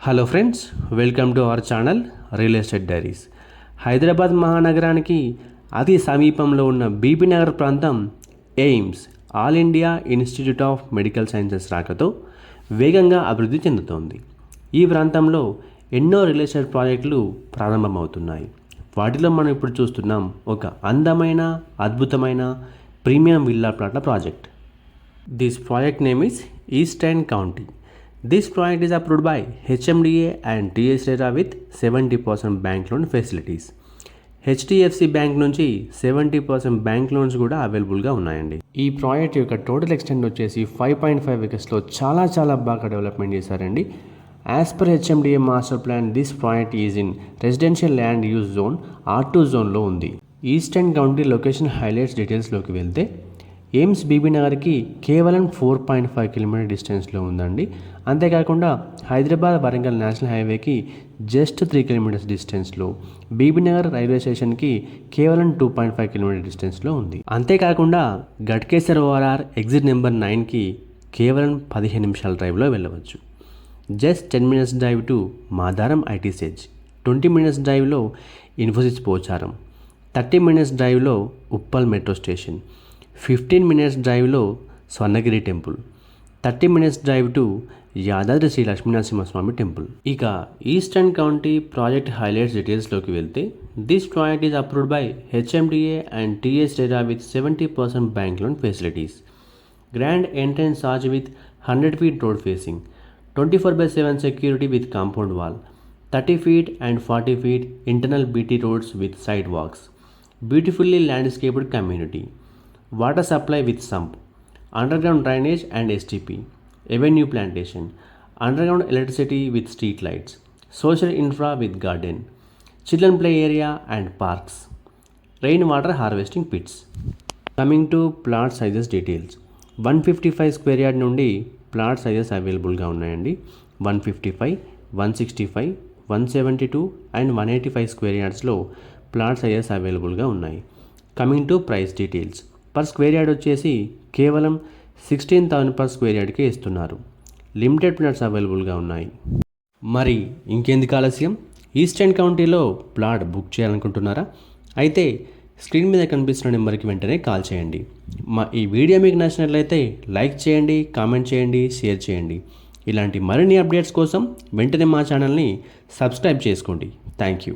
Hello friends, welcome to our channel real estate diaries. Hyderabad మహానగరానికి అతి సమీపంలో ఉన్న బీబీ నగర్ ప్రాంతం AIIMS All India Institute of Medical Sciences రాకతో వేగంగా అభివృద్ధి చెందుతోంది. ఈ ప్రాంతంలో ఎన్నో రియల్ ఎస్టేట్ ప్రాజెక్టులు ప్రారంభమవుతున్నాయి. వాటిలో మనం ఇప్పుడు చూస్తున్నాం ఒక అందమైన అద్భుతమైన ప్రీమియం విల్లా ప్లాట్ల project. This project name is eastern county. This project is approved by HMDA and TS RERA with 70% bank loan facilities. HDFC bank నుంచి 70% బ్యాంక్ లోన్స్ కూడా అవైలబుల్గా ఉన్నాయండి. ఈ ప్రాజెక్ట్ యొక్క టోటల్ ఎక్స్టెంట్ వచ్చేసి 5.5 acresలో చాలా బాగా డెవలప్మెంట్ చేశారండి. As per HMDA master plan this project is in residential land use zone R2 జోన్లో ఉంది. ఈస్టర్న్ కౌంటీ లొకేషన్ హైలైట్స్ డీటెయిల్స్లోకి వెళ్తే ఎయిమ్స్ బీబీ నగర్కి కేవలం 4.5 కిలోమీటర్ డిస్టెన్స్లో ఉందండి. అంతేకాకుండా హైదరాబాద్ వరంగల్ నేషనల్ హైవేకి జస్ట్ 3 కిలోమీటర్స్ డిస్టెన్స్లో, బీబీ నగర్ రైల్వే స్టేషన్కి కేవలం 2.5 కిలోమీటర్ డిస్టెన్స్లో ఉంది. అంతేకాకుండా గట్కేసర్ ORR ఎగ్జిట్ నెంబర్ 9కి కేవలం 15 నిమిషాల డ్రైవ్లో వెళ్ళవచ్చు. Just 10 minutes drive to Madaram IT SEZ, 20 minutes డ్రైవ్లో ఇన్ఫోసిస్ పోచారం, 30 minutes డ్రైవ్లో ఉప్పల్ మెట్రో స్టేషన్, 15 minutes డ్రైవ్లో Swarnagiri temple, 30 minutes drive to Yadadri Sri Lakshmi Narasimha Swamy temple. ఇక ఈస్టర్న్ కౌంటీ ప్రాజెక్ట్ హైలైట్స్ డీటెయిల్స్లోకి వెళ్తే this project is approved by HMDA and TS RERA with 70% bank loan facilities. Grand entrance arch with 100 feet road facing, 24/7 security with compound wall, 30 feet and 40 feet internal BT roads with side walks, beautifully landscaped community, water supply with sump, underground drainage and STP, avenue plantation, underground electricity with street lights, social infra with garden, children play area and parks, rain water harvesting pits. Coming to plot sizes details. 155 square yard నుండి plot sizes అవైలబుల్గా ఉన్నాయండి. 155, 165, 172 and 185 square yardsలో plot sizes అవైలబుల్గా ఉన్నాయి. Coming to price details. Per square yard వచ్చేసి కేవలం 16,000 per square యార్డ్కే ఇస్తున్నారు. Limited plots అవైలబుల్గా ఉన్నాయి. మరి ఇంకెందుకు ఆలస్యం, ఈస్టర్న్ కౌంటీలో ప్లాట్ బుక్ చేయాలనుకుంటున్నారా? అయితే స్క్రీన్ మీద కనిపిస్తున్న నెంబర్కి వెంటనే కాల్ చేయండి. మా ఈ వీడియో మీకు నచ్చినట్లయితే లైక్ చేయండి, కామెంట్ చేయండి, షేర్ చేయండి. ఇలాంటి మరిన్ని అప్డేట్స్ కోసం వెంటనే మా ఛానల్ని సబ్స్క్రైబ్ చేసుకోండి. Thank you.